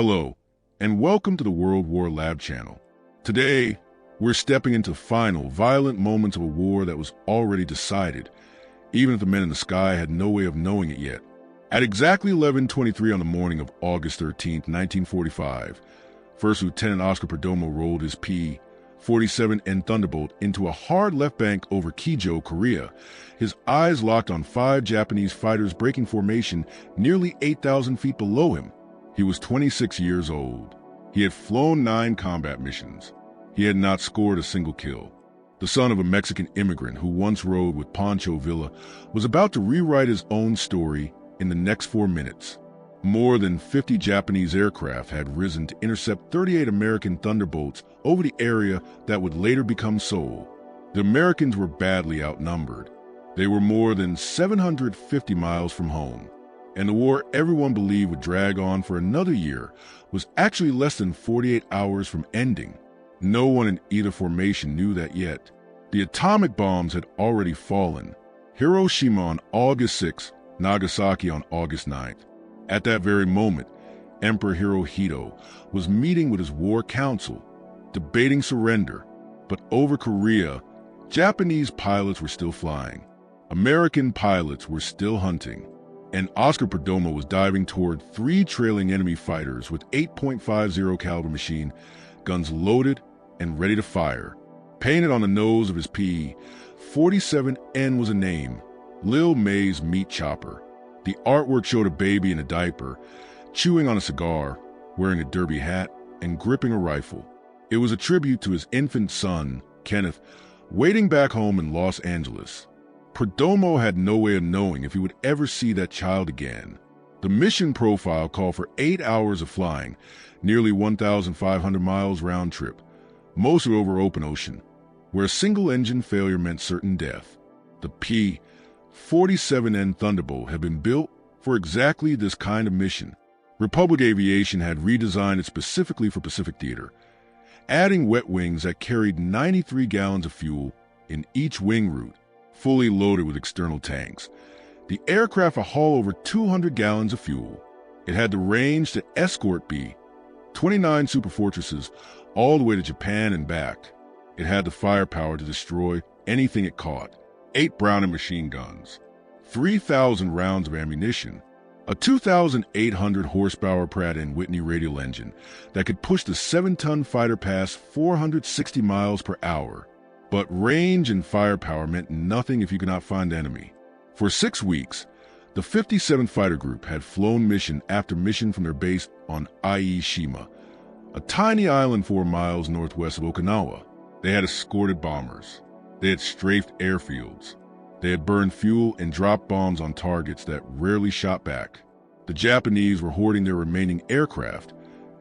Hello, and welcome to the World War Lab channel. Today, we're stepping into final, violent moments of a war that was already decided, even if the men in the sky had no way of knowing it yet. At exactly 11:23 on the morning of August 13, 1945, First Lieutenant Oscar Perdomo rolled his P-47N Thunderbolt into a hard left bank over Kijo, Korea, his eyes locked on 5 Japanese fighters breaking formation nearly 8,000 feet below him. He was 26 years old. He had flown 9 combat missions. He had not scored a single kill. The son of a Mexican immigrant who once rode with Pancho Villa was about to rewrite his own story in the next 4 minutes. More than 50 Japanese aircraft had risen to intercept 38 American Thunderbolts over the area that would later become Seoul. The Americans were badly outnumbered. They were more than 750 miles from home, and the war everyone believed would drag on for another year was actually less than 48 hours from ending. No one in either formation knew that yet. The atomic bombs had already fallen. Hiroshima on August 6, Nagasaki on August 9th. At that very moment, Emperor Hirohito was meeting with his war council, debating surrender. But over Korea, Japanese pilots were still flying. American pilots were still hunting. And Oscar Perdomo was diving toward 3 trailing enemy fighters with 8.50 caliber machine guns loaded and ready to fire. Painted on the nose of his P-47N was a name, Lil May's Meat Chopper. The artwork showed a baby in a diaper, chewing on a cigar, wearing a derby hat, and gripping a rifle. It was a tribute to his infant son, Kenneth, waiting back home in Los Angeles. Perdomo had no way of knowing if he would ever see that child again. The mission profile called for 8 hours of flying, nearly 1,500 miles round trip, most of it over open ocean, where a single engine failure meant certain death. The P-47N Thunderbolt had been built for exactly this kind of mission. Republic Aviation had redesigned it specifically for Pacific Theater, adding wet wings that carried 93 gallons of fuel in each wing route, fully loaded with external tanks. The aircraft would haul over 200 gallons of fuel. It had the range to escort B-29 superfortresses all the way to Japan and back. It had the firepower to destroy anything it caught. 8 Browning machine guns, 3,000 rounds of ammunition, a 2,800 horsepower Pratt & Whitney radial engine that could push the 7-ton fighter past 460 miles per hour. But range and firepower meant nothing if you could not find the enemy. For 6 weeks, the 57th Fighter Group had flown mission after mission from their base on Ie Shima, a tiny island 4 miles northwest of Okinawa. They had escorted bombers. They had strafed airfields. They had burned fuel and dropped bombs on targets that rarely shot back. The Japanese were hoarding their remaining aircraft,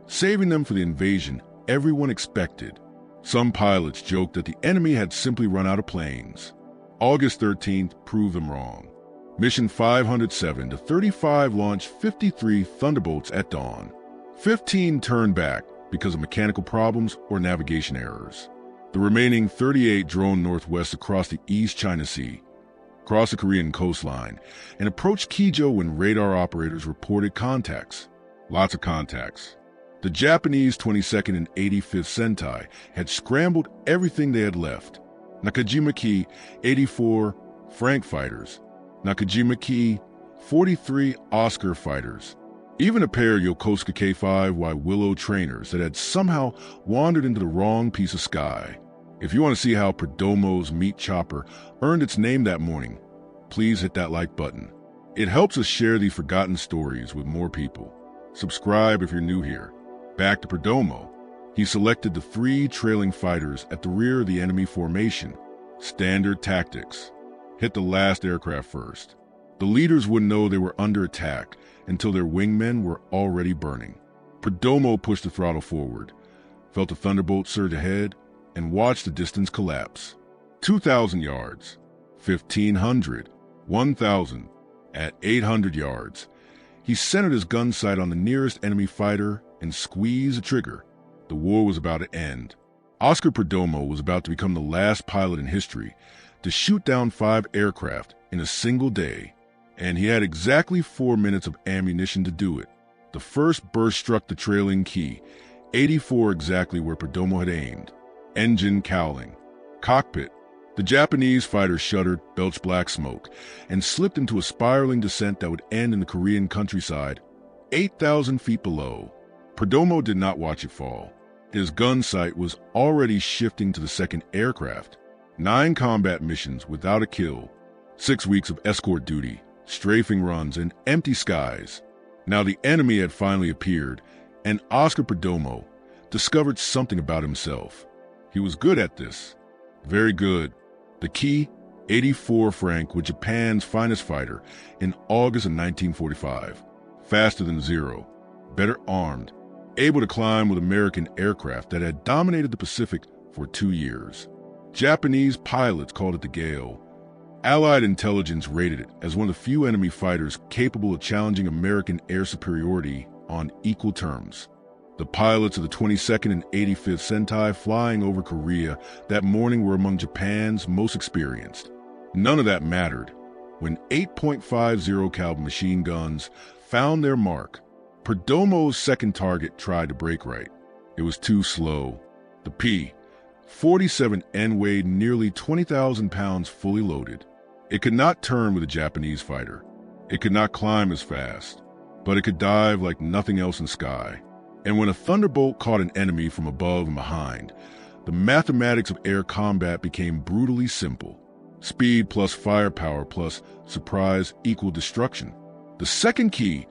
saving them for the invasion everyone expected. Some pilots joked that the enemy had simply run out of planes. August 13th proved them wrong. Mission 507 to 35 launched 53 Thunderbolts at dawn. 15 turned back because of mechanical problems or navigation errors. The remaining 38 droned northwest across the East China Sea, crossed the Korean coastline, and approached Kijo when radar operators reported contacts. Lots of contacts. The Japanese 22nd and 85th Sentai had scrambled everything they had left. Nakajima-ki 84 Frank fighters, Nakajima-ki 43 Oscar fighters, even a pair of Yokosuka K-5Y Willow trainers that had somehow wandered into the wrong piece of sky. If you want to see how Perdomo's Meat Chopper earned its name that morning, please hit that like button. It helps us share these forgotten stories with more people. Subscribe if you're new here. Back to Perdomo. He selected the 3 trailing fighters at the rear of the enemy formation. Standard tactics. Hit the last aircraft first. The leaders wouldn't know they were under attack until their wingmen were already burning. Perdomo pushed the throttle forward, felt the Thunderbolt surge ahead, and watched the distance collapse. 2,000 yards, 1,500, 1,000. At 800 yards, he centered his gun sight on the nearest enemy fighter and squeezed the trigger. The war was about to end. Oscar Perdomo was about to become the last pilot in history to shoot down 5 aircraft in a single day, and he had exactly 4 minutes of ammunition to do it. The first burst struck the trailing key, 84 exactly where Perdomo had aimed. Engine cowling. Cockpit. The Japanese fighter shuddered, belched black smoke, and slipped into a spiraling descent that would end in the Korean countryside, 8,000 feet below. Perdomo did not watch it fall. His gun sight was already shifting to the second aircraft. 9 combat missions without a kill. 6 weeks of escort duty, strafing runs, and empty skies. Now the enemy had finally appeared, and Oscar Perdomo discovered something about himself. He was good at this. Very good. The key, 84 Frank, was Japan's finest fighter in August of 1945. Faster than Zero, better armed, able to climb with American aircraft that had dominated the Pacific for 2 years. Japanese pilots called it the Gale. Allied intelligence rated it as one of the few enemy fighters capable of challenging American air superiority on equal terms. The pilots of the 22nd and 85th Sentai flying over Korea that morning were among Japan's most experienced. None of that mattered when 8.50 caliber machine guns found their mark. Perdomo's second target tried to break right. It was too slow. The P-47N weighed nearly 20,000 pounds fully loaded. It could not turn with a Japanese fighter. It could not climb as fast, but it could dive like nothing else in the sky. And when a Thunderbolt caught an enemy from above and behind, the mathematics of air combat became brutally simple. Speed plus firepower plus surprise equal destruction. The second key,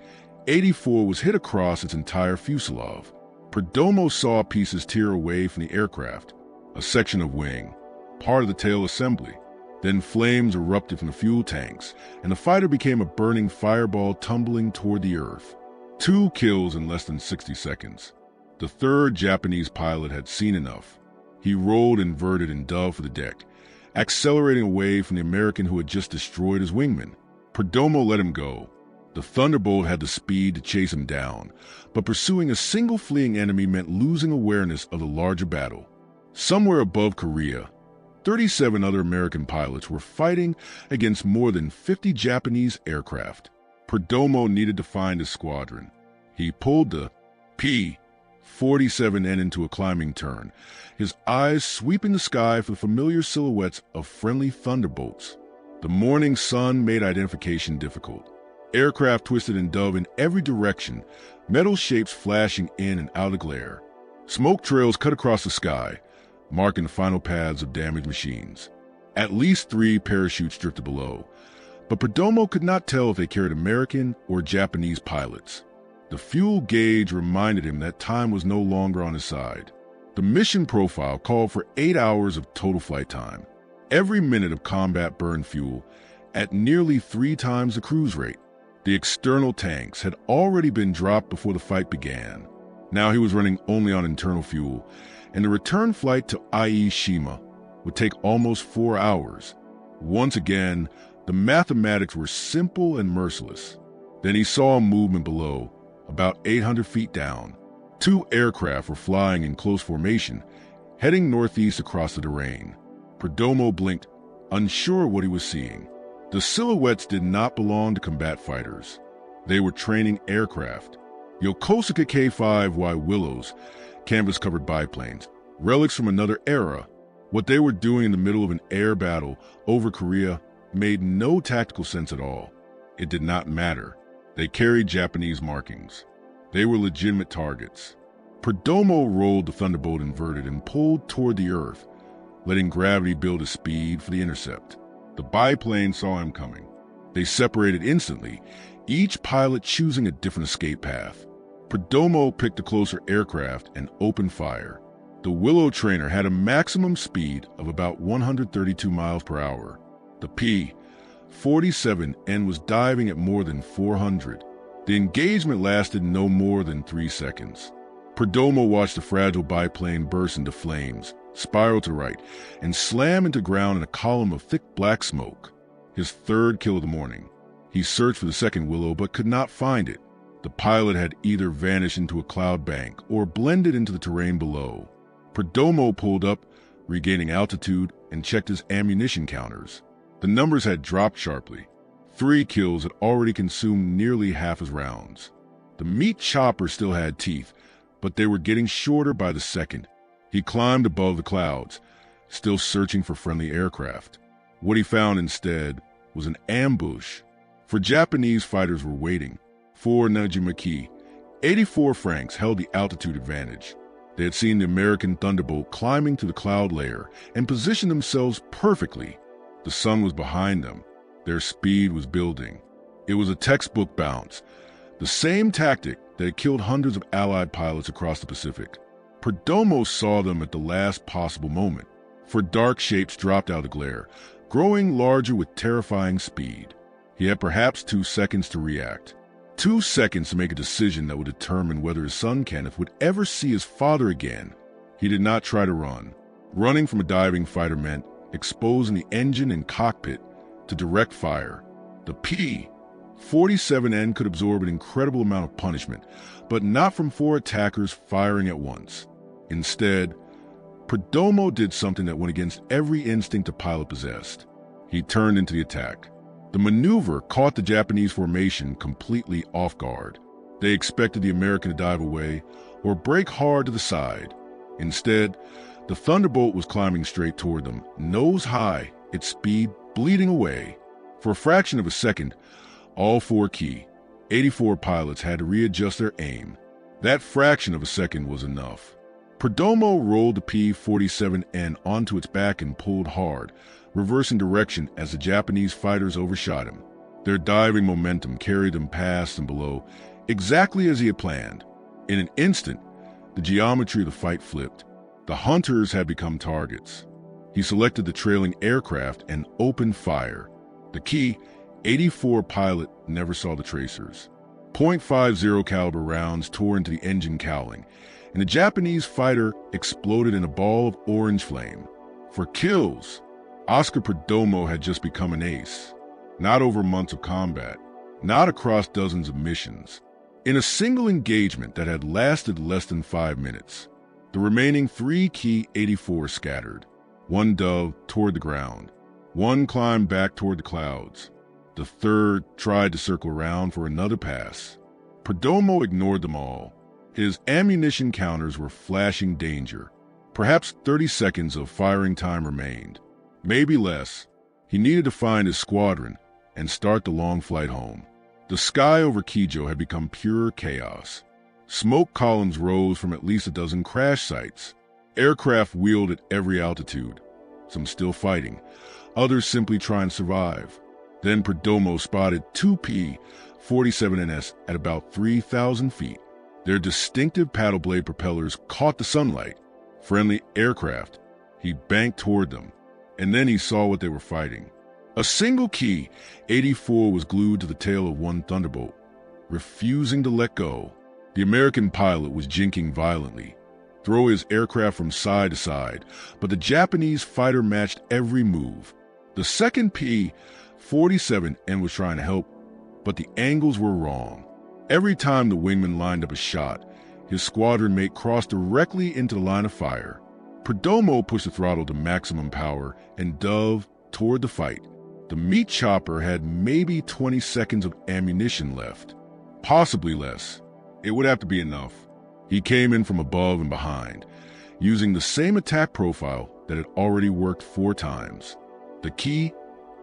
84, was hit across its entire fuselage. Perdomo saw pieces tear away from the aircraft, a section of wing, part of the tail assembly. Then flames erupted from the fuel tanks, and the fighter became a burning fireball tumbling toward the earth. 2 kills in less than 60 seconds. The third Japanese pilot had seen enough. He rolled inverted and dove for the deck, accelerating away from the American who had just destroyed his wingman. Perdomo let him go. The Thunderbolt had the speed to chase him down, but pursuing a single fleeing enemy meant losing awareness of the larger battle. Somewhere above Korea, 37 other American pilots were fighting against more than 50 Japanese aircraft. Perdomo needed to find his squadron. He pulled the P-47N into a climbing turn, his eyes sweeping the sky for the familiar silhouettes of friendly Thunderbolts. The morning sun made identification difficult. Aircraft twisted and dove in every direction, metal shapes flashing in and out of the glare. Smoke trails cut across the sky, marking the final paths of damaged machines. At least 3 parachutes drifted below, but Perdomo could not tell if they carried American or Japanese pilots. The fuel gauge reminded him that time was no longer on his side. The mission profile called for 8 hours of total flight time. Every minute of combat burned fuel at nearly 3 times the cruise rate. The external tanks had already been dropped before the fight began. Now he was running only on internal fuel, and the return flight to IE Shima would take almost 4 hours. Once again, the mathematics were simple and merciless. Then he saw a movement below, about 800 feet down. 2 aircraft were flying in close formation, heading northeast across the terrain. Perdomo blinked, unsure what he was seeing. The silhouettes did not belong to combat fighters. They were training aircraft. Yokosuka K-5Y Willows, canvas-covered biplanes, relics from another era. What they were doing in the middle of an air battle over Korea made no tactical sense at all. It did not matter. They carried Japanese markings. They were legitimate targets. Perdomo rolled the Thunderbolt inverted and pulled toward the earth, letting gravity build a speed for the intercept. The biplane saw him coming. They separated instantly, each pilot choosing a different escape path. Perdomo picked a closer aircraft and opened fire. The Willow trainer had a maximum speed of about 132 miles per hour. The P-47N was diving at more than 400. The engagement lasted no more than 3 seconds. Perdomo watched the fragile biplane burst into flames, spiral to right, and slam into ground in a column of thick black smoke. His third kill of the morning. He searched for the second Willow but could not find it. The pilot had either vanished into a cloud bank or blended into the terrain below. Perdomo pulled up, regaining altitude, and checked his ammunition counters. The numbers had dropped sharply. 3 kills had already consumed nearly half his rounds. The meat chopper still had teeth, but they were getting shorter by the second. He climbed above the clouds, still searching for friendly aircraft. What he found instead was an ambush. For Japanese fighters were waiting. 4 Najimaki, 84 Franks held the altitude advantage. They had seen the American Thunderbolt climbing to the cloud layer and positioned themselves perfectly. The sun was behind them. Their speed was building. It was a textbook bounce, the same tactic that had killed hundreds of Allied pilots across the Pacific. Perdomo saw them at the last possible moment, for dark shapes dropped out of the glare, growing larger with terrifying speed. He had perhaps 2 seconds to react. 2 seconds to make a decision that would determine whether his son Kenneth would ever see his father again. He did not try to run. Running from a diving fighter meant exposing the engine and cockpit to direct fire. The P-47N could absorb an incredible amount of punishment, but not from 4 attackers firing at once. Instead, Perdomo did something that went against every instinct a pilot possessed. He turned into the attack. The maneuver caught the Japanese formation completely off guard. They expected the American to dive away or brake hard to the side. Instead, the Thunderbolt was climbing straight toward them, nose high, its speed bleeding away. For a fraction of a second, all 4 key 84 pilots had to readjust their aim. That fraction of a second was enough. Perdomo rolled the P-47N onto its back and pulled hard, reversing direction as the Japanese fighters overshot him. Their diving momentum carried them past and below, exactly as he had planned. In an instant, the geometry of the fight flipped. The hunters had become targets. He selected the trailing aircraft and opened fire. The key 84 pilot never saw the tracers. .50 caliber rounds tore into the engine cowling, and the Japanese fighter exploded in a ball of orange flame. For kills, Oscar Perdomo had just become an ace. Not over months of combat, not across dozens of missions. In a single engagement that had lasted less than 5 minutes, the remaining 3 key 84 scattered. 1 dove toward the ground. 1 climbed back toward the clouds. The 3rd tried to circle around for another pass. Perdomo ignored them all. His ammunition counters were flashing danger. Perhaps 30 seconds of firing time remained. Maybe less. He needed to find his squadron and start the long flight home. The sky over Kijo had become pure chaos. Smoke columns rose from at least a dozen crash sites. Aircraft wheeled at every altitude, some still fighting, others simply trying to survive. Then Perdomo spotted 2 P-47Ns at about 3,000 feet. Their distinctive paddle blade propellers caught the sunlight. Friendly aircraft. He banked toward them, and then he saw what they were fighting. A single key 84 was glued to the tail of 1 Thunderbolt, refusing to let go. The American pilot was jinking violently, throwing his aircraft from side to side, but the Japanese fighter matched every move. The second P-47N was trying to help, but the angles were wrong. Every time the wingman lined up a shot, his squadron mate crossed directly into the line of fire. Perdomo pushed the throttle to maximum power and dove toward the fight. The meat chopper had maybe 20 seconds of ammunition left, possibly less. It would have to be enough. He came in from above and behind, using the same attack profile that had already worked 4 times. The key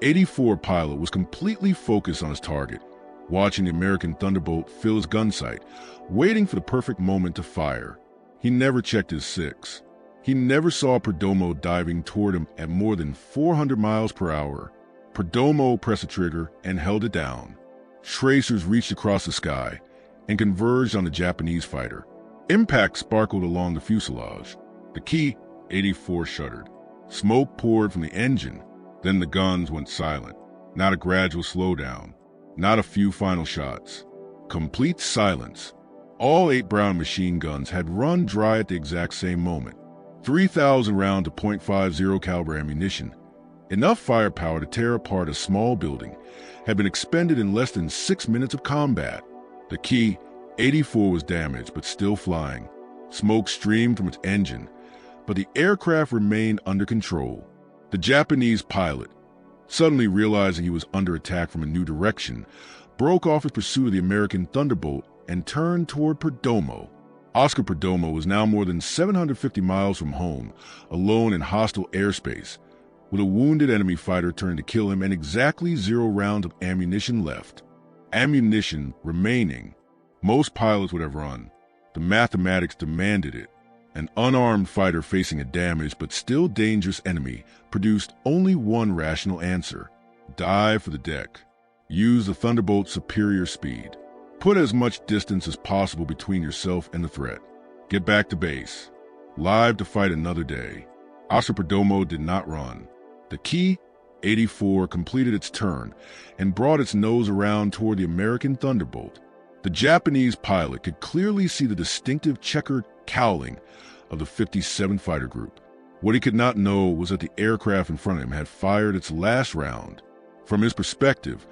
84 pilot was completely focused on his target, watching the American Thunderbolt fill his gun sight, waiting for the perfect moment to fire. He never checked his 6. He never saw Perdomo diving toward him at more than 400 miles per hour. Perdomo pressed the trigger and held it down. Tracers reached across the sky and converged on the Japanese fighter. Impact sparkled along the fuselage. The key 84 shuddered. Smoke poured from the engine. Then the guns went silent. Not a gradual slowdown. Not a few final shots. Complete silence. All 8 Brown machine guns had run dry at the exact same moment. 3,000 rounds of .50 caliber ammunition, enough firepower to tear apart a small building, had been expended in less than 6 minutes of combat. The key 84 was damaged but still flying. Smoke streamed from its engine, but the aircraft remained under control. The Japanese pilot, suddenly realizing he was under attack from a new direction, broke off his pursuit of the American Thunderbolt and turned toward Perdomo. Oscar Perdomo was now more than 750 miles from home, alone in hostile airspace, with a wounded enemy fighter turning to kill him and exactly 0 rounds of ammunition left. Ammunition remaining. Most pilots would have run. The mathematics demanded it. An unarmed fighter facing a damaged but still dangerous enemy produced only one rational answer: dive for the deck. Use the Thunderbolt's superior speed. Put as much distance as possible between yourself and the threat. Get back to base. Live to fight another day. Oscar Perdomo did not run. The Ki-84 completed its turn and brought its nose around toward the American Thunderbolt. The Japanese pilot could clearly see the distinctive checkered cowling of the 57 Fighter Group. What he could not know was that the aircraft in front of him had fired its last round. From his perspective,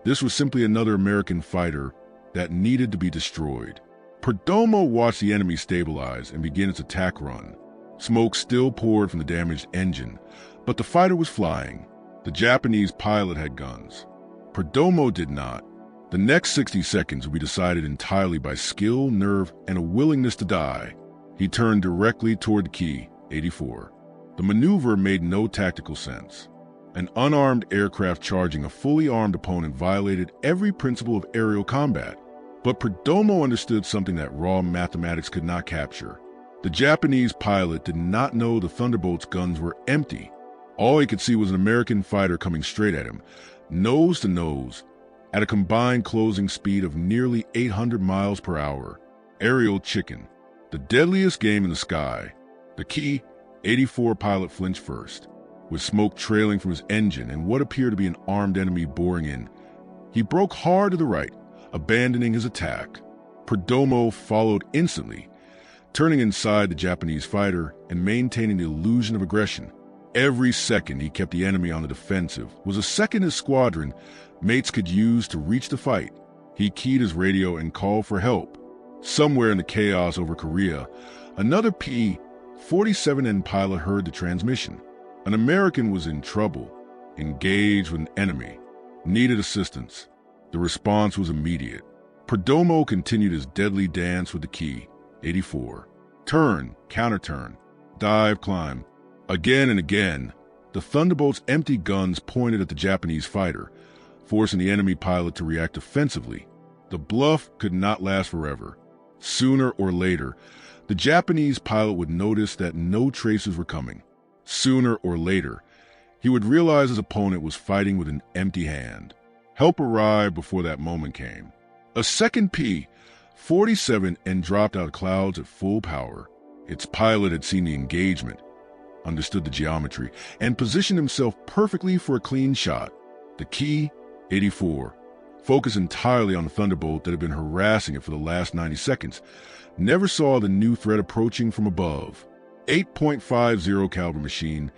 this was simply another American fighter that needed to be destroyed. Perdomo watched the enemy stabilize and begin its attack run. Smoke still poured from the damaged engine, but the fighter was flying. The Japanese pilot had guns. Perdomo did not. The next 60 seconds would be decided entirely by skill, nerve, and a willingness to die. He turned directly toward the Ki-84. The maneuver made no tactical sense. An unarmed aircraft charging a fully armed opponent violated every principle of aerial combat. But Perdomo understood something that raw mathematics could not capture. The Japanese pilot did not know the Thunderbolt's guns were empty. All he could see was an American fighter coming straight at him, nose to nose, at a combined closing speed of nearly 800 miles per hour. Aerial chicken. The deadliest game in the sky. The Ki-84 pilot flinched first, with smoke trailing from his engine and what appeared to be an armed enemy boring in. He broke hard to the right, abandoning his attack. Perdomo followed instantly, turning inside the Japanese fighter and maintaining the illusion of aggression. Every second he kept the enemy on the defensive was a second his squadron mates could use to reach the fight. He keyed his radio and called for help. Somewhere in the chaos over Korea, another P-47N pilot heard the transmission. An American was in trouble, engaged with an enemy, needed assistance. The response was immediate. Perdomo continued his deadly dance with the Ki-84. Turn, counter-turn, dive, climb. Again and again, the Thunderbolt's empty guns pointed at the Japanese fighter, forcing the enemy pilot to react defensively. The bluff could not last forever. Sooner or later, the Japanese pilot would notice that no traces were coming. Sooner or later, he would realize his opponent was fighting with an empty hand. Help arrived before that moment came. A second P-47N dropped out of clouds at full power. Its pilot had seen the engagement, understood the geometry, and positioned himself perfectly for a clean shot. The Ki-84, focused entirely on the Thunderbolt that had been harassing it for the last 90 seconds, never saw the new threat approaching from above. 8.50 caliber machine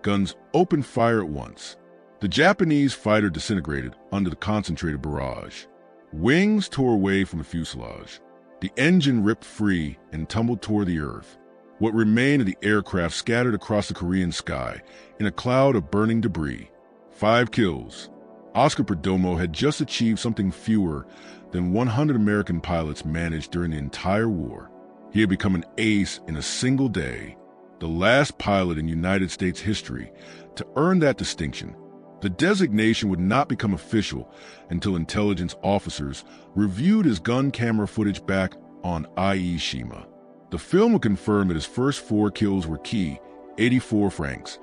guns opened fire at once. The Japanese fighter disintegrated under the concentrated barrage. Wings tore away from the fuselage. The engine ripped free and tumbled toward the earth. What remained of the aircraft scattered across the Korean sky in a cloud of burning debris. 5 kills. Oscar Perdomo had just achieved something fewer than 100 American pilots managed during the entire war. He had become an ace in a single day, the last pilot in United States history to earn that distinction. The designation would not become official until intelligence officers reviewed his gun camera footage back on Iwo Jima. The film would confirm that his first 4 kills were Ki-84 Franks,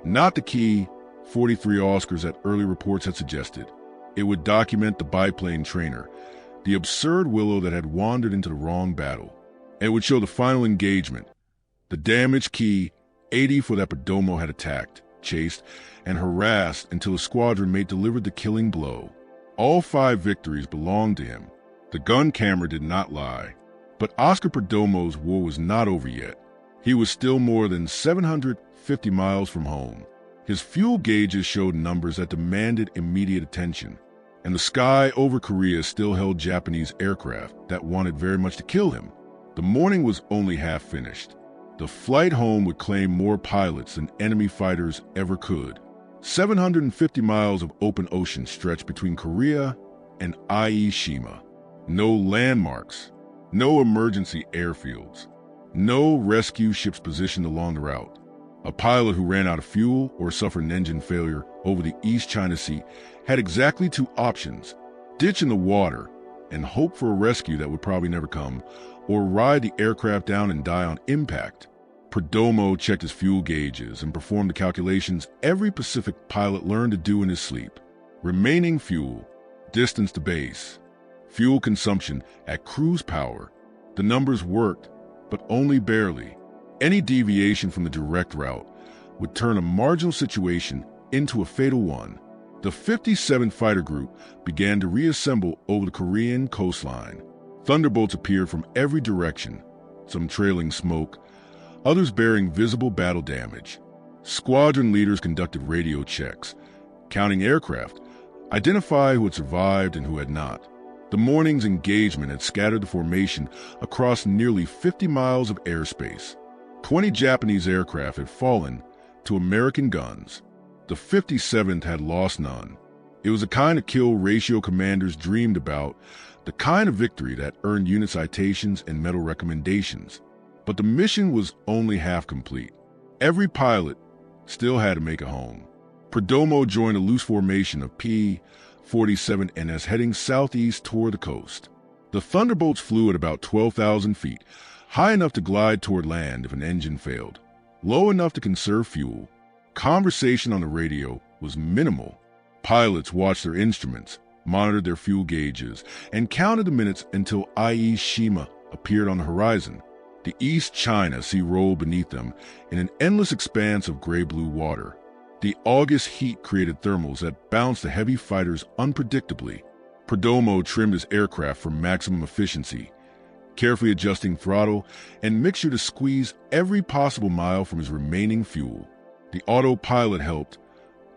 not the Ki-43 Oscars that early reports had suggested. It would document the biplane trainer, the absurd willow that had wandered into the wrong battle. It would show the final engagement, the damaged Ki-84 that Perdomo had attacked, chased, and harassed until a squadron mate delivered the killing blow. All 5 victories belonged to him. The gun camera did not lie. But Oscar Perdomo's war was not over yet. He was still more than 750 miles from home. His fuel gauges showed numbers that demanded immediate attention, and the sky over Korea still held Japanese aircraft that wanted very much to kill him. The morning was only half finished. The flight home would claim more pilots than enemy fighters ever could. 750 miles of open ocean stretched between Korea and Iwo Jima. No landmarks, no emergency airfields, no rescue ships positioned along the route. A pilot who ran out of fuel or suffered an engine failure over the East China Sea had exactly two options: ditch in the water and hope for a rescue that would probably never come, or ride the aircraft down and die on impact. Perdomo checked his fuel gauges and performed the calculations every Pacific pilot learned to do in his sleep. Remaining fuel, distance to base, fuel consumption at cruise power. The numbers worked, but only barely. Any deviation from the direct route would turn a marginal situation into a fatal one. The 57th Fighter Group began to reassemble over the Korean coastline. Thunderbolts appeared from every direction, some trailing smoke, others bearing visible battle damage. Squadron leaders conducted radio checks, counting aircraft, identify who had survived and who had not. The morning's engagement had scattered the formation across nearly 50 miles of airspace. 20 Japanese aircraft had fallen to American guns. The 57th had lost none. It was the kind of kill ratio commanders dreamed about, the kind of victory that earned unit citations and medal recommendations. But the mission was only half complete. Every pilot still had to make it home. Perdomo joined a loose formation of P-47Ns heading southeast toward the coast. The Thunderbolts flew at about 12,000 feet, high enough to glide toward land if an engine failed, low enough to conserve fuel. Conversation on the radio was minimal. Pilots watched their instruments, monitored their fuel gauges, and counted the minutes until IE Shima appeared on the horizon. The East China Sea rolled beneath them in an endless expanse of gray-blue water. The August heat created thermals that bounced the heavy fighters unpredictably. Perdomo trimmed his aircraft for maximum efficiency, carefully adjusting throttle and mixture to squeeze every possible mile from his remaining fuel. The autopilot helped,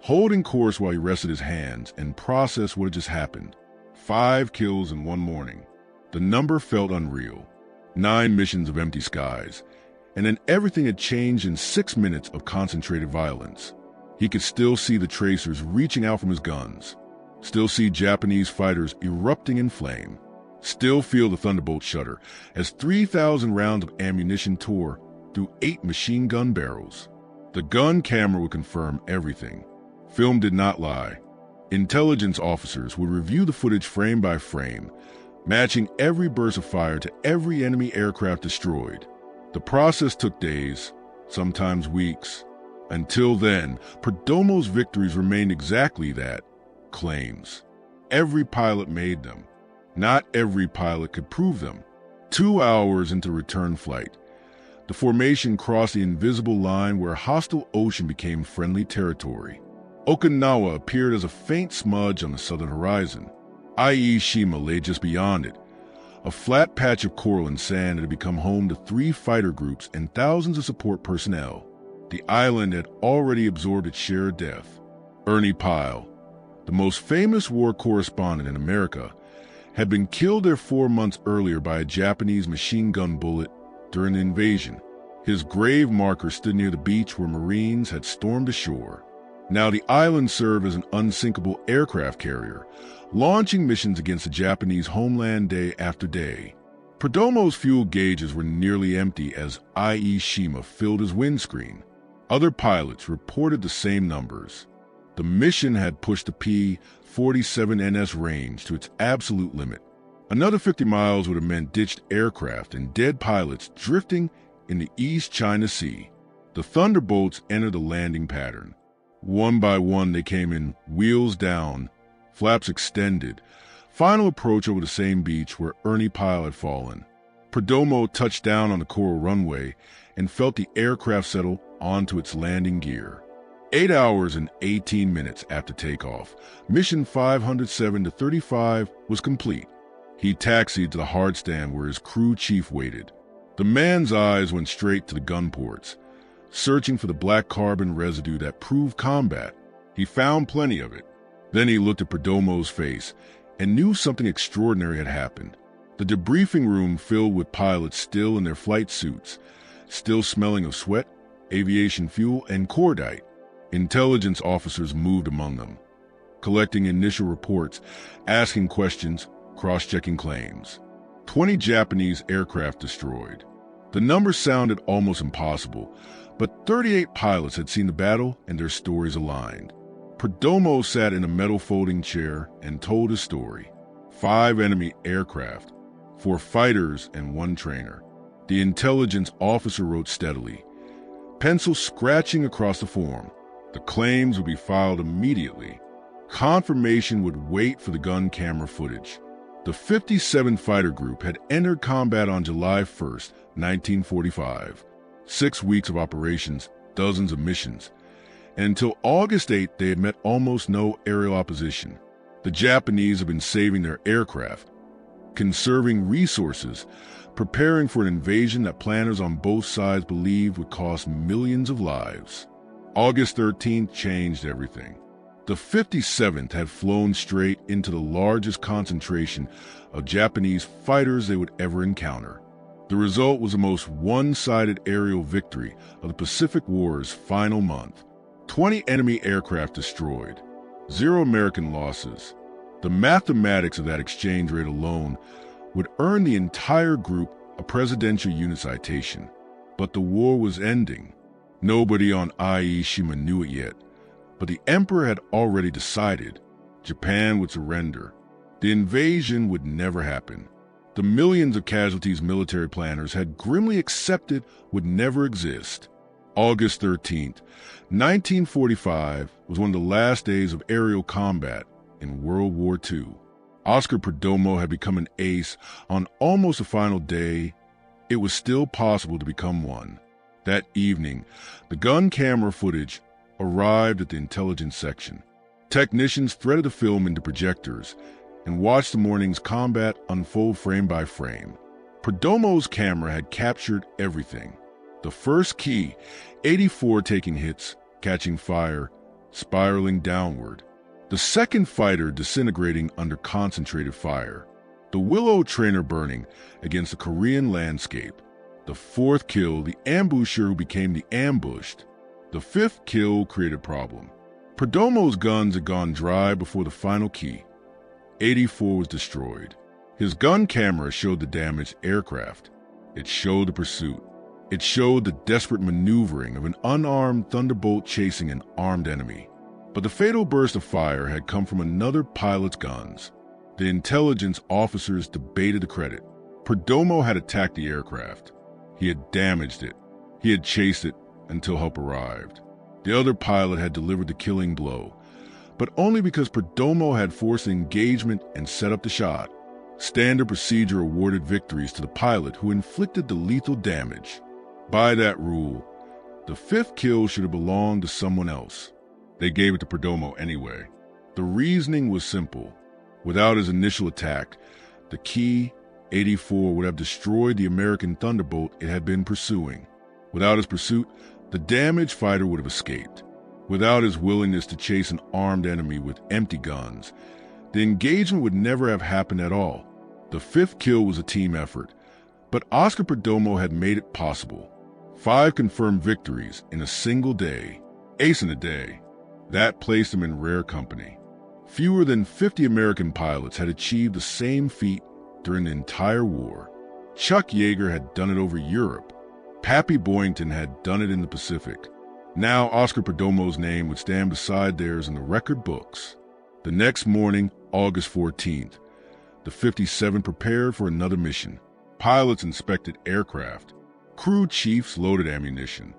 holding course while he rested his hands and processed what had just happened. 5 kills in one morning. The number felt unreal. 9 missions of empty skies, and then everything had changed in 6 minutes of concentrated violence. He could still see the tracers reaching out from his guns, still see Japanese fighters erupting in flame, still feel the Thunderbolt shudder as 3,000 rounds of ammunition tore through 8 machine gun barrels. The gun camera would confirm everything. Film did not lie. Intelligence officers would review the footage frame by frame, matching every burst of fire to every enemy aircraft destroyed. The process took days, sometimes weeks. Until then, Perdomo's victories remained exactly that, claims. Every pilot made them. Not every pilot could prove them. 2 hours into return flight, the formation crossed the invisible line where hostile ocean became friendly territory. Okinawa appeared as a faint smudge on the southern horizon. IE Shima lay just beyond it, a flat patch of coral and sand that had become home to 3 fighter groups and thousands of support personnel. The island had already absorbed its share of death. Ernie Pyle, the most famous war correspondent in America, had been killed there 4 months earlier by a Japanese machine gun bullet during the invasion. His grave marker stood near the beach where Marines had stormed ashore. Now the island served as an unsinkable aircraft carrier, launching missions against the Japanese homeland day after day. Perdomo's fuel gauges were nearly empty as IE Shima filled his windscreen. Other pilots reported the same numbers. The mission had pushed the P-47NS range to its absolute limit. Another 50 miles would have meant ditched aircraft and dead pilots drifting in the East China Sea. The Thunderbolts entered the landing pattern. One by one they came in, wheels down, flaps extended, final approach over the same beach where Ernie Pyle had fallen. Perdomo touched down on the coral runway and felt the aircraft settle onto its landing gear. 8 hours and 18 minutes after takeoff, mission 507-35 was complete. He taxied to the hard stand where his crew chief waited. The man's eyes went straight to the gun ports, searching for the black carbon residue that proved combat. He found plenty of it. Then he looked at Perdomo's face and knew something extraordinary had happened. The debriefing room filled with pilots still in their flight suits, still smelling of sweat, aviation fuel, and cordite. Intelligence officers moved among them, collecting initial reports, asking questions, cross-checking claims. 20 Japanese aircraft destroyed. The number sounded almost impossible, but 38 pilots had seen the battle and their stories aligned. Perdomo sat in a metal folding chair and told his story. 5 enemy aircraft, 4 fighters and 1 trainer. The intelligence officer wrote steadily, pencil scratching across the form. The claims would be filed immediately. Confirmation would wait for the gun camera footage. The 57 Fighter Group had entered combat on July 1st, 1945. 6 weeks of operations, dozens of missions. And until August 8th, they had met almost no aerial opposition. The Japanese had been saving their aircraft, conserving resources, preparing for an invasion that planners on both sides believed would cost millions of lives. August 13th changed everything. The 57th had flown straight into the largest concentration of Japanese fighters they would ever encounter. The result was the most one-sided aerial victory of the Pacific War's final month. 20 enemy aircraft destroyed, 0 American losses. The mathematics of that exchange rate alone would earn the entire group a Presidential Unit Citation. But the war was ending. Nobody on Ie Shima knew it yet, but the Emperor had already decided Japan would surrender. The invasion would never happen. The millions of casualties military planners had grimly accepted would never exist. August 13th, 1945 was one of the last days of aerial combat in World War II. Oscar Perdomo had become an ace on almost the final day. It was still possible to become one. That evening, the gun camera footage arrived at the intelligence section. Technicians threaded the film into projectors and watched the morning's combat unfold frame by frame. Perdomo's camera had captured everything. The first key, 84 taking hits, catching fire, spiraling downward. The second fighter disintegrating under concentrated fire. The Willow trainer burning against the Korean landscape. The fourth kill, the ambusher who became the ambushed. The fifth kill created problem. Perdomo's guns had gone dry before the final key. 84 was destroyed. His gun camera showed the damaged aircraft. It showed the pursuit. It showed the desperate maneuvering of an unarmed Thunderbolt chasing an armed enemy. But the fatal burst of fire had come from another pilot's guns. The intelligence officers debated the credit. Perdomo had attacked the aircraft. He had damaged it. He had chased it until help arrived. The other pilot had delivered the killing blow, but only because Perdomo had forced the engagement and set up the shot. Standard procedure awarded victories to the pilot who inflicted the lethal damage. By that rule, the fifth kill should have belonged to someone else. They gave it to Perdomo anyway. The reasoning was simple. Without his initial attack, the key, 84, would have destroyed the American Thunderbolt it had been pursuing. Without his pursuit, the damaged fighter would have escaped. Without his willingness to chase an armed enemy with empty guns, the engagement would never have happened at all. The fifth kill was a team effort, but Oscar Perdomo had made it possible. 5 confirmed victories in a single day. Ace in a day. That placed him in rare company. Fewer than 50 American pilots had achieved the same feat during the entire war. Chuck Yeager had done it over Europe. Pappy Boyington had done it in the Pacific. Now Oscar Perdomo's name would stand beside theirs in the record books. The next morning, August 14th, the 57 prepared for another mission. Pilots inspected aircraft. Crew chiefs loaded ammunition.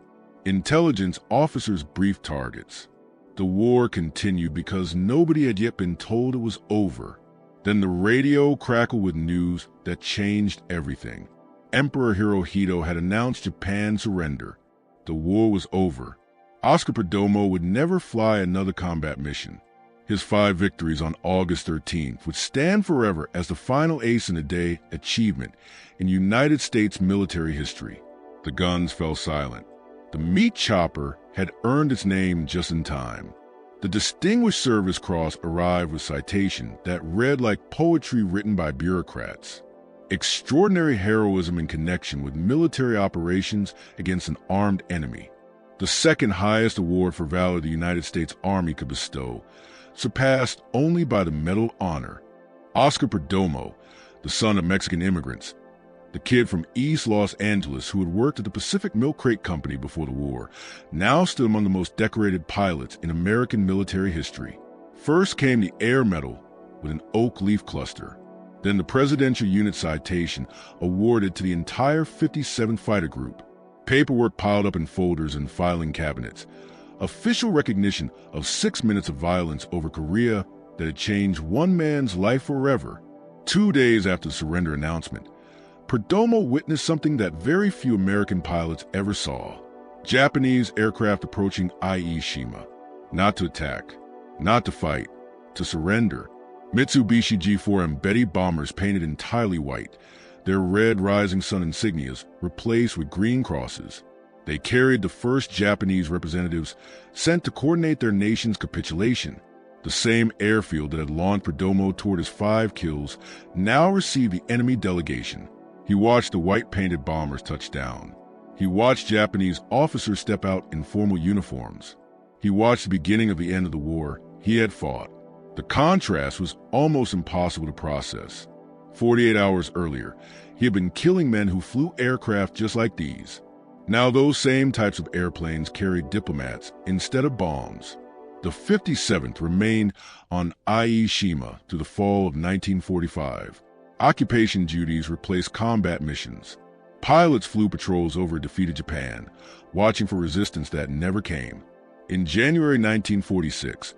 Intelligence officers briefed targets. The war continued because nobody had yet been told it was over. Then the radio crackled with news that changed everything. Emperor Hirohito had announced Japan's surrender. The war was over. Oscar Perdomo would never fly another combat mission. His 5 victories on August 13th would stand forever as the final ace in a day achievement in United States military history. The guns fell silent. The meat chopper had earned its name just in time. The Distinguished Service Cross arrived with citation that read like poetry written by bureaucrats. Extraordinary heroism in connection with military operations against an armed enemy. The second highest award for valor the United States Army could bestow, surpassed only by the Medal of Honor. Oscar Perdomo, the son of Mexican immigrants, the kid from East Los Angeles who had worked at the Pacific Milk Crate Company before the war, now stood among the most decorated pilots in American military history. First came the Air Medal with an oak leaf cluster, then the Presidential Unit Citation awarded to the entire 57th Fighter Group. Paperwork piled up in folders and filing cabinets. Official recognition of 6 minutes of violence over Korea that had changed one man's life forever. 2 days after the surrender announcement, Perdomo witnessed something that very few American pilots ever saw. Japanese aircraft approaching Ie Shima. Not to attack, not to fight, to surrender. Mitsubishi G4M Betty bombers painted entirely white, their red rising sun insignias replaced with green crosses. They carried the first Japanese representatives sent to coordinate their nation's capitulation. The same airfield that had launched Perdomo toward his 5 kills now received the enemy delegation. He watched the white-painted bombers touch down. He watched Japanese officers step out in formal uniforms. He watched the beginning of the end of the war he had fought. The contrast was almost impossible to process. 48 hours earlier, he had been killing men who flew aircraft just like these. Now those same types of airplanes carried diplomats instead of bombs. The 57th remained on Ie Shima through the fall of 1945. Occupation duties replaced combat missions. Pilots flew patrols over defeated Japan, watching for resistance that never came. In January 1946,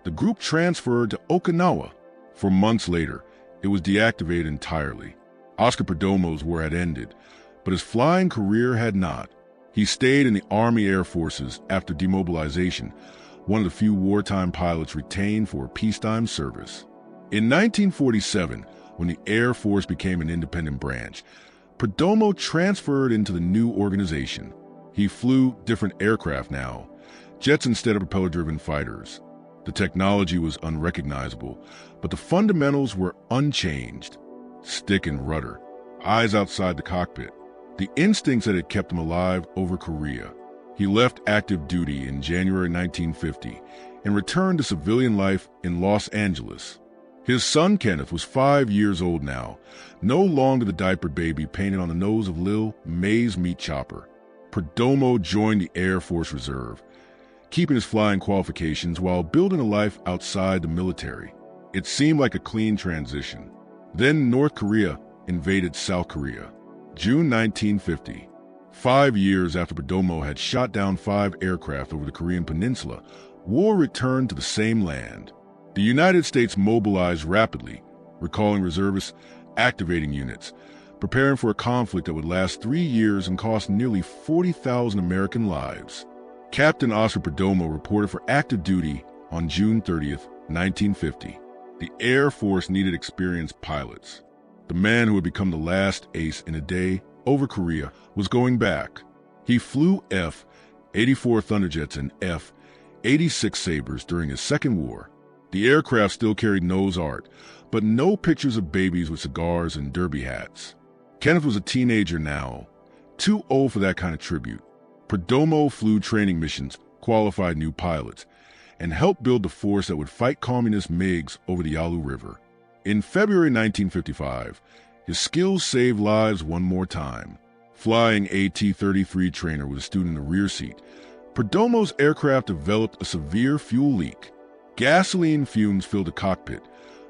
the group transferred to Okinawa. For months later, it was deactivated entirely. Oscar Perdomo's war had ended, but his flying career had not. He stayed in the Army Air Forces after demobilization, one of the few wartime pilots retained for peacetime service. In 1947, when the Air Force became an independent branch, Perdomo transferred into the new organization. He flew different aircraft now, jets instead of propeller-driven fighters. The technology was unrecognizable, but the fundamentals were unchanged. Stick and rudder, eyes outside the cockpit, the instincts that had kept him alive over Korea. He left active duty in January 1950 and returned to civilian life in Los Angeles. His son Kenneth was 5 years old now, no longer the diaper baby painted on the nose of Lil May's meat chopper. Perdomo joined the Air Force Reserve, keeping his flying qualifications while building a life outside the military. It seemed like a clean transition. Then North Korea invaded South Korea. June 1950. 5 years after Perdomo had shot down 5 aircraft over the Korean peninsula, war returned to the same land. The United States mobilized rapidly, recalling reservists, activating units, preparing for a conflict that would last 3 years and cost nearly 40,000 American lives. Captain Oscar Perdomo reported for active duty on June 30th, 1950. The Air Force needed experienced pilots. The man who had become the last ace in a day over Korea was going back. He flew F-84 Thunderjets and F-86 Sabres during his second war. The aircraft still carried nose art, but no pictures of babies with cigars and derby hats. Kenneth was a teenager now, too old for that kind of tribute. Perdomo flew training missions, qualified new pilots, and helped build the force that would fight communist MiGs over the Yalu River. In February 1955, his skills saved lives one more time. Flying a T-33 trainer with a student in the rear seat, Perdomo's aircraft developed a severe fuel leak. Gasoline fumes filled the cockpit,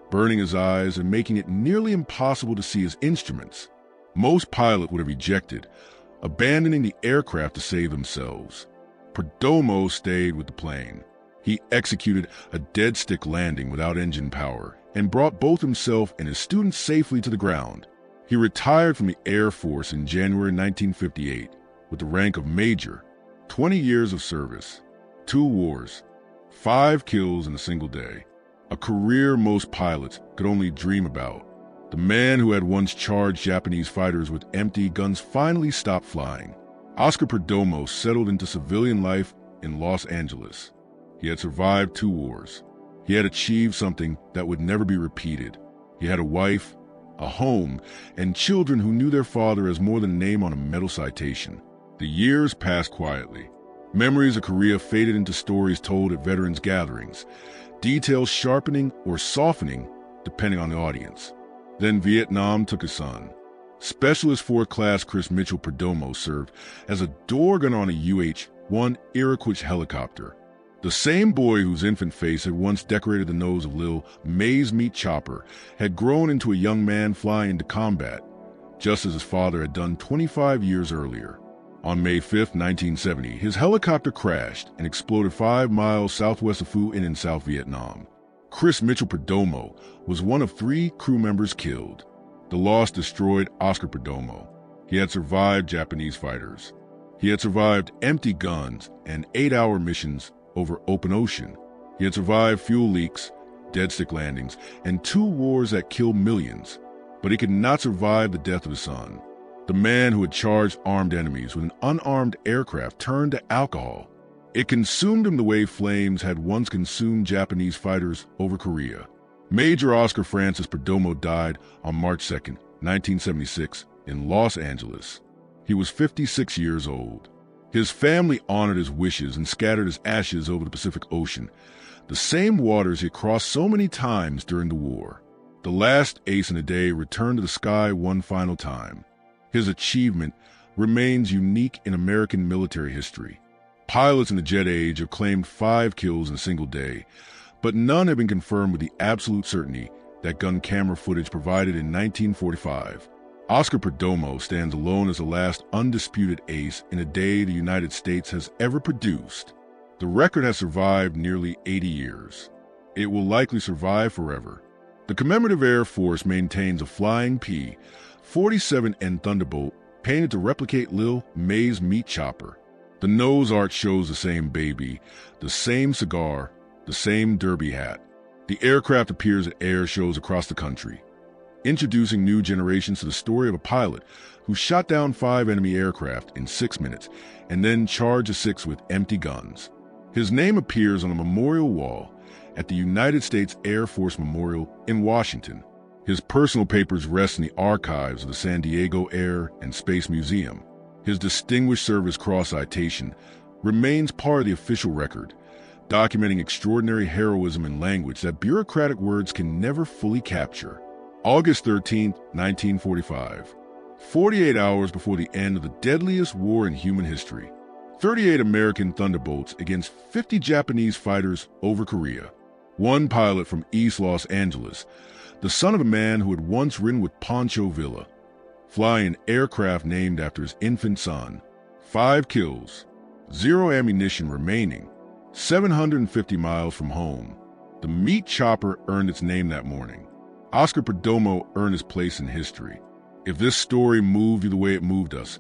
burning his eyes and making it nearly impossible to see his instruments. Most pilots would have ejected, abandoning the aircraft to save themselves. Perdomo stayed with the plane. He executed a dead-stick landing without engine power and brought both himself and his students safely to the ground. He retired from the Air Force in January 1958 with the rank of Major, 20 years of service, 2 wars, 5 kills in a single day, a career most pilots could only dream about. The man who had once charged Japanese fighters with empty guns finally stopped flying. Oscar Perdomo settled into civilian life in Los Angeles. He had survived 2 wars. He had achieved something that would never be repeated. He had a wife, a home, and children who knew their father as more than a name on a medal citation. The years passed quietly. Memories of Korea faded into stories told at veterans' gatherings, details sharpening or softening depending on the audience. Then Vietnam took his son. Specialist 4th Class Chris Mitchell Perdomo served as a door gunner on a UH-1 Iroquois helicopter. The same boy whose infant face had once decorated the nose of Lil May's meat chopper had grown into a young man flying into combat, just as his father had done 25 years earlier. On May 5, 1970, his helicopter crashed and exploded 5 miles southwest of Phu in South Vietnam. Chris Mitchell Perdomo was one of 3 crew members killed. The loss destroyed Oscar Perdomo. He had survived Japanese fighters. He had survived empty guns and 8-hour missions over open ocean. He had survived fuel leaks, dead stick landings, and 2 wars that killed millions. But he could not survive the death of his son. The man who had charged armed enemies with an unarmed aircraft turned to alcohol. It consumed him the way flames had once consumed Japanese fighters over Korea. Major Oscar Francis Perdomo died on March 2, 1976, in Los Angeles. He was 56 years old. His family honored his wishes and scattered his ashes over the Pacific Ocean, the same waters he had crossed so many times during the war. The last ace in the day returned to the sky one final time. His achievement remains unique in American military history. Pilots in the jet age have claimed 5 kills in a single day, but none have been confirmed with the absolute certainty that gun camera footage provided in 1945. Oscar Perdomo stands alone as the last undisputed ace in a day the United States has ever produced. The record has survived nearly 80 years. It will likely survive forever. The Commemorative Air Force maintains a flying P-47N Thunderbolt painted to replicate Lil May's meat chopper. The nose art shows the same baby, the same cigar, the same derby hat. The aircraft appears at air shows across the country, introducing new generations to the story of a pilot who shot down 5 enemy aircraft in 6 minutes and then charged a 6th with empty guns. His name appears on a memorial wall at the United States Air Force Memorial in Washington. His personal papers rest in the archives of the San Diego Air and Space Museum. His Distinguished Service Cross citation remains part of the official record, documenting extraordinary heroism in language that bureaucratic words can never fully capture. August 13, 1945. 48 hours before the end of the deadliest war in human history. 38 American Thunderbolts against 50 Japanese fighters over Korea. One pilot from East Los Angeles, the son of a man who had once ridden with Pancho Villa, flying an aircraft named after his infant son. 5 kills, 0 ammunition remaining, 750 miles from home. The meat chopper earned its name that morning. Oscar Perdomo earned his place in history. If this story moved you the way it moved us,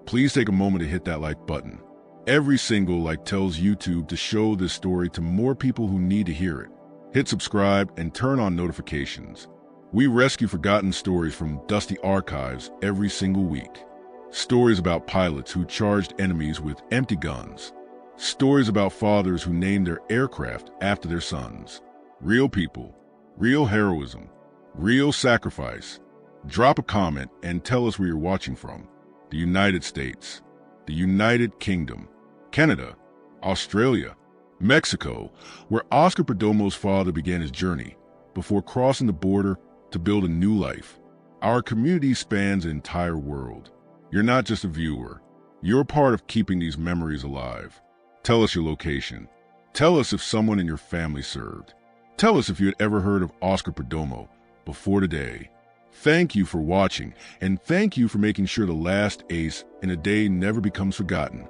please take a moment to hit that like button. Every single like tells YouTube to show this story to more people who need to hear it. Hit subscribe and turn on notifications. We rescue forgotten stories from dusty archives every single week. Stories about pilots who charged enemies with empty guns. Stories about fathers who named their aircraft after their sons. Real people, real heroism, real sacrifice. Drop a comment and tell us where you're watching from. The United States, the United Kingdom, Canada, Australia, Mexico, where Oscar Perdomo's father began his journey before crossing the border to build a new life. Our community spans an entire world. You're not just a viewer. You're part of keeping these memories alive. Tell us your location. Tell us if someone in your family served. Tell us if you had ever heard of Oscar Perdomo before today. Thank you for watching, and thank you for making sure the last ace in a day never becomes forgotten.